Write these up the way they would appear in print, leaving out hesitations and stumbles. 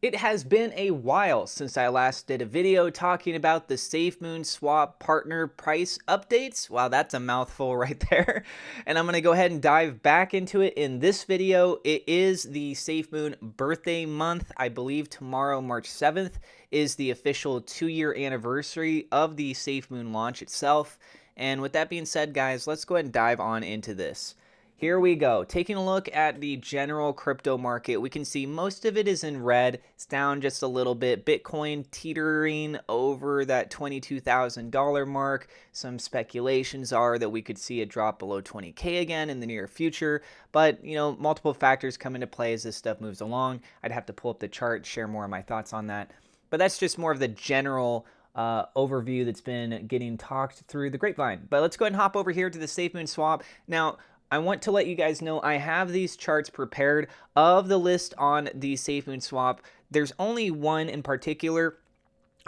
It has been a while since I last did a video talking about the SafeMoon SWAP partner price updates. Wow, that's a mouthful right there. And I'm going to go ahead and dive back into it in this video. It is the SafeMoon birthday month. I believe tomorrow, March 7th, is the official 2-year anniversary of the SafeMoon launch itself. And with that being said, guys, let's go ahead and dive on into this. Here we go. Taking a look at the general crypto market, we can see most of it is in red. It's down just a little bit. Bitcoin teetering over that $22,000 mark. Some speculations are that we could see it drop below 20K again in the near future. But, multiple factors come into play as this stuff moves along. I'd have to pull up the chart, share more of my thoughts on that. But that's just more of the general overview that's been getting talked through the grapevine. But let's go ahead and hop over here to the SafeMoon swap. Now, I want to let you guys know I have these charts prepared of the list on the SafeMoon swap. There's only one in particular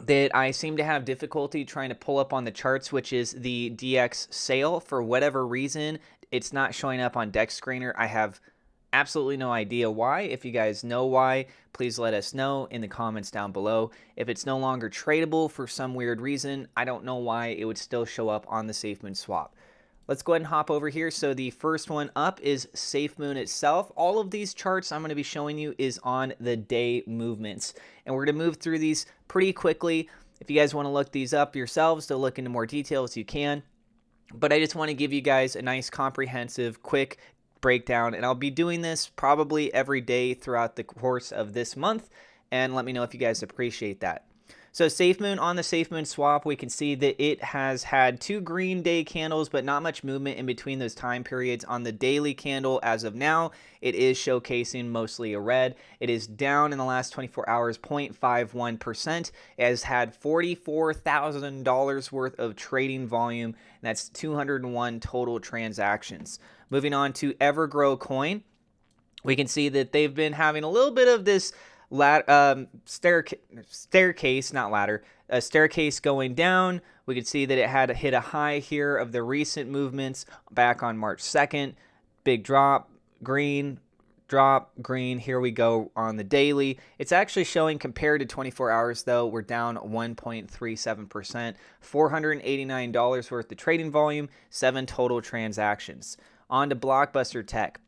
that I seem to have difficulty trying to pull up on the charts, which is the DX sale. For whatever reason, it's not showing up on Dex Screener. I have absolutely no idea why. If you guys know why, please let us know in the comments down below. If it's no longer tradable for some weird reason, I don't know why it would still show up on the SafeMoon swap. Let's go ahead and hop over here. So the first one up is SafeMoon itself. All of these charts I'm going to be showing you is on the day movements. And we're going to move through these pretty quickly. If you guys want to look these up yourselves to look into more details, you can. But I just want to give you guys a nice comprehensive, quick breakdown. And I'll be doing this probably every day throughout the course of this month. And let me know if you guys appreciate that. So SafeMoon, on the SafeMoon swap, we can see that it has had 2 green day candles, but not much movement in between those time periods. On the daily candle, as of now, it is showcasing mostly a red. It is down in the last 24 hours, 0.51%. It has had $44,000 worth of trading volume, and that's 201 total transactions. Moving on to Evergrow Coin, we can see that they've been having a little bit of this staircase, not ladder, a staircase going down. We could see that it had hit a high here of the recent movements back on March 2nd. Big drop, green, drop, green. Here we go on the daily. It's actually showing compared to 24 hours, though, we're down 1.37%, $489 worth of trading volume, 7 total transactions. On to Blockbuster Tech.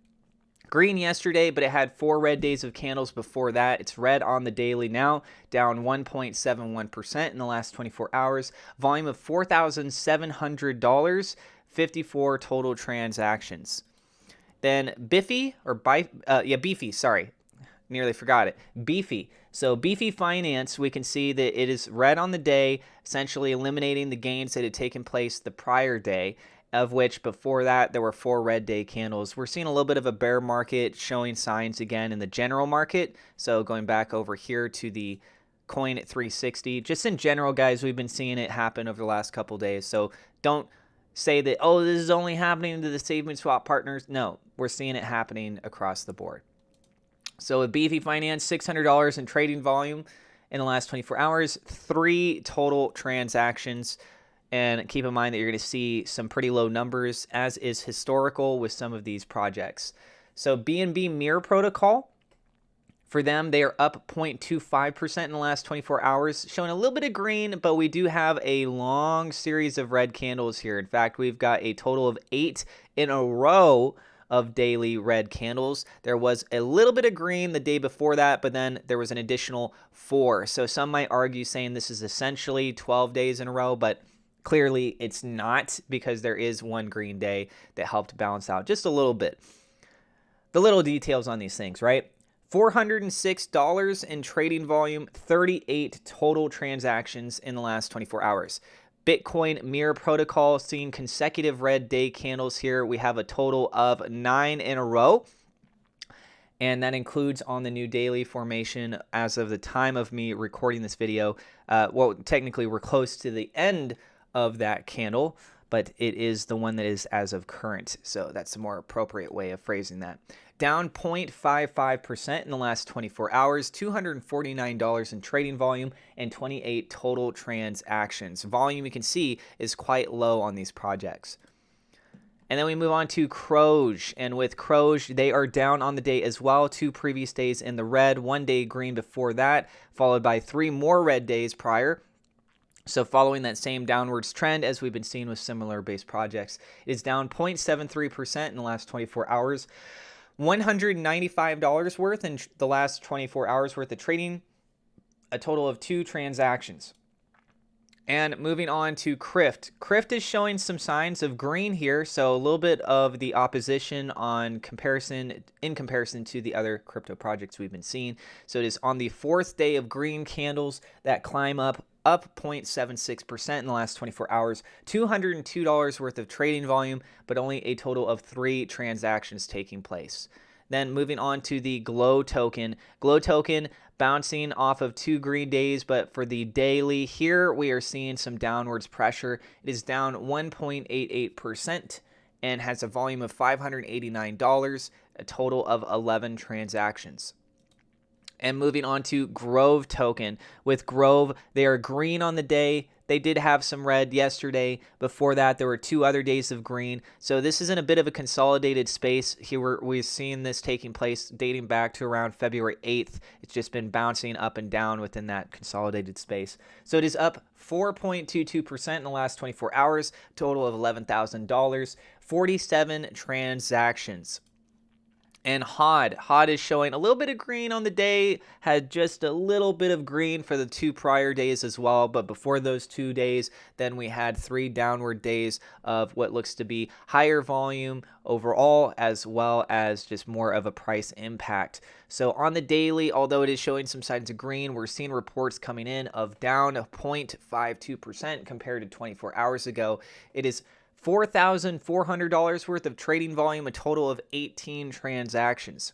Green yesterday, but it had 4 red days of candles before that. It's red on the daily now, down 1.71% in the last 24 hours. Volume of $4,700, 54 total transactions. Then Beefy, sorry. Nearly forgot it. Beefy. So Beefy Finance, we can see that it is red on the day, essentially eliminating the gains that had taken place the prior day, of which before that there were 4 red day candles. We're seeing a little bit of a bear market showing signs again in the general market. So going back over here to the coin at 360, just in general, guys, we've been seeing it happen over the last couple days. So don't say that, oh, this is only happening to the SafeMoon swap partners. No, we're seeing it happening across the board. So with Beefy Finance, $600 in trading volume in the last 24 hours, 3 total transactions. And keep in mind that you're going to see some pretty low numbers, as is historical with some of these projects. So BNB Mirror Protocol, for them, they are up 0.25% in the last 24 hours, showing a little bit of green, but we do have a long series of red candles here. In fact, we've got a total of 8 in a row of daily red candles. There was a little bit of green the day before that, but then there was an additional 4. So some might argue saying this is essentially 12 days in a row, but clearly it's not, because there is one green day that helped balance out just a little bit. The little details on these things, right? $406 in trading volume, 38 total transactions in the last 24 hours. Bitcoin Mirror Protocol seeing consecutive red day candles here. We have a total of 9 in a row. And that includes on the new daily formation as of the time of me recording this video. Well, technically we're close to the end of that candle, but it is the one that is as of current. So that's a more appropriate way of phrasing that. Down 0.55% in the last 24 hours, $249 in trading volume, and 28 total transactions. Volume, you can see, is quite low on these projects. And then we move on to Croge. And with Croge, they are down on the day as well. 2 previous days in the red, 1 day green before that, followed by 3 more red days prior. So following that same downwards trend as we've been seeing with similar base projects, it is down 0.73% in the last 24 hours. $195 worth in the last 24 hours worth of trading, a total of 2 transactions. And moving on to Crift. Crift is showing some signs of green here, so a little bit of the opposition in comparison to the other crypto projects we've been seeing. So it is on the 4th day of green candles that climb up 0.76% in the last 24 hours. $202 worth of trading volume, but only a total of 3 transactions taking place. Then moving on to the Glow token. Glow token bouncing off of 2 green days, but for the daily here, we are seeing some downwards pressure. It is down 1.88% and has a volume of $589, a total of 11 transactions. And moving on to Grove token. With Grove, they are green on the day. They did have some red yesterday. Before that, there were 2 other days of green. So this is in a bit of a consolidated space. Here we've seen this taking place dating back to around February 8th. It's just been bouncing up and down within that consolidated space. So it is up 4.22% in the last 24 hours, total of $11,000, 47 transactions. And HOD is showing a little bit of green on the day, had just a little bit of green for the 2 prior days as well. But before those 2 days, then we had 3 downward days of what looks to be higher volume overall, as well as just more of a price impact. So on the daily, although it is showing some signs of green, we're seeing reports coming in of down 0.52% compared to 24 hours ago. It is $4,400 worth of trading volume, a total of 18 transactions.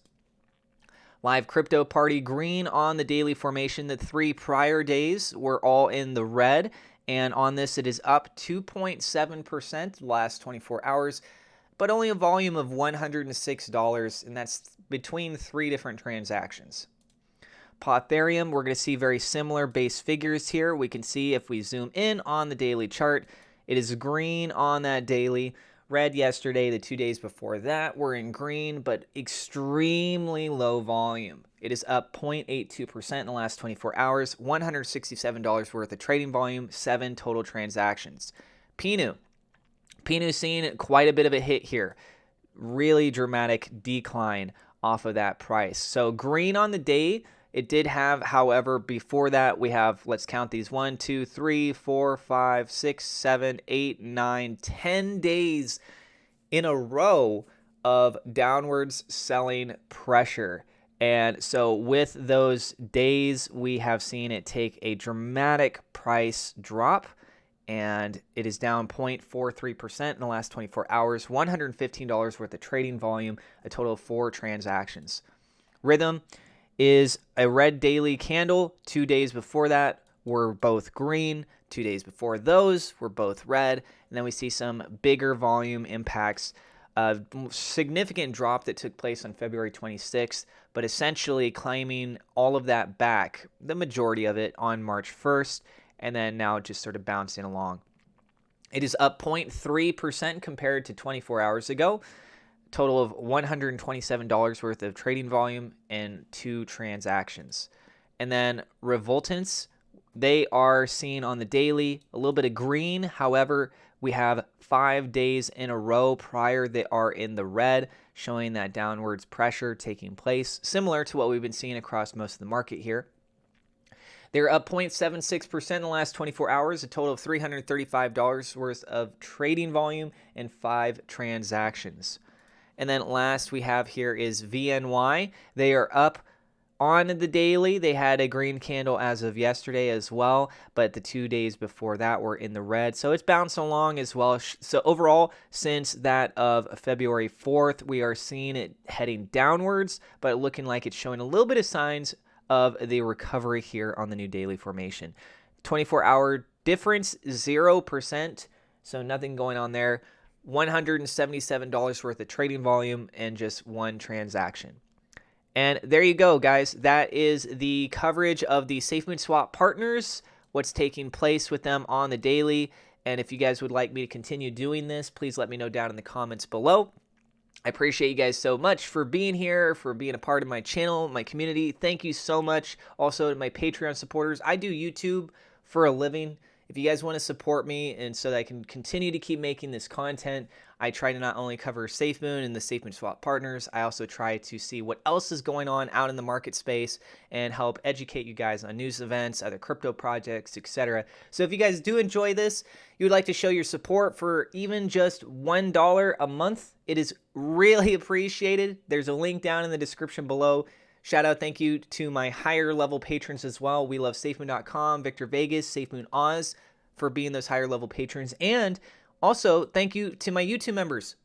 Live Crypto Party green on the daily formation. The 3 prior days were all in the red, and on this it is up 2.7% the last 24 hours, but only a volume of $106, and that's between 3 different transactions. Potherium, we're going to see very similar base figures here. We can see if we zoom in on the daily chart, it is green on that daily. Red yesterday, the 2 days before that were in green, but extremely low volume. It is up 0.82% in the last 24 hours, $167 worth of trading volume, 7 total transactions. Pinu seeing quite a bit of a hit here. Really dramatic decline off of that price. So green on the day. It did have, however, before that, we have, let's count these, 1, 2, 3, 4, 5, 6, 7, 8, 9, 10 days in a row of downwards selling pressure. And so with those days, we have seen it take a dramatic price drop, and it is down 0.43% in the last 24 hours, $115 worth of trading volume, a total of 4 transactions. Rhythm is a red daily candle. 2 days before that were both green. 2 days before those were both red. And then we see some bigger volume impacts. A significant drop that took place on February 26th, but essentially claiming all of that back, the majority of it, on March 1st, and then now just sort of bouncing along. It is up 0.3% compared to 24 hours ago. Total of $127 worth of trading volume and 2 transactions. And then Revoltants, they are seen on the daily a little bit of green. However, we have 5 days in a row prior they are in the red, showing that downwards pressure taking place, similar to what we've been seeing across most of the market here. They're up 0.76% in the last 24 hours, a total of $335 worth of trading volume and 5 transactions. And then last we have here is VNY. They are up on the daily. They had a green candle as of yesterday as well, but the 2 days before that were in the red. So it's bounced along as well. So overall, since that of February 4th, we are seeing it heading downwards, but looking like it's showing a little bit of signs of the recovery here on the new daily formation. 24-hour difference, 0%, so nothing going on there. $177 worth of trading volume and just 1 transaction. And there you go, guys. That is the coverage of the SafeMoon SWAP partners, what's taking place with them on the daily, And if you guys would like me to continue doing this, please let me know down in the comments below. I appreciate you guys so much for being here, for being a part of my channel, my community. Thank you so much. Also to my Patreon supporters. I do YouTube for a living. If you guys want to support me and so that I can continue to keep making this content, I try to not only cover SafeMoon and the SafeMoon SWAP partners, I also try to see what else is going on out in the market space and help educate you guys on news events, other crypto projects, etc. So if you guys do enjoy this, you would like to show your support for even just $1 a month, it is really appreciated. There's a link down in the description below. Shout out, thank you to my higher level patrons as well. We love SafeMoon.com, Victor Vegas, SafeMoon Oz for being those higher level patrons. And also, thank you to my YouTube members.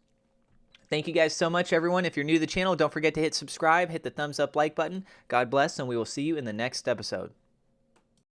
Thank you guys so much, everyone. If you're new to the channel, don't forget to hit subscribe, hit the thumbs up like button. God bless, and we will see you in the next episode.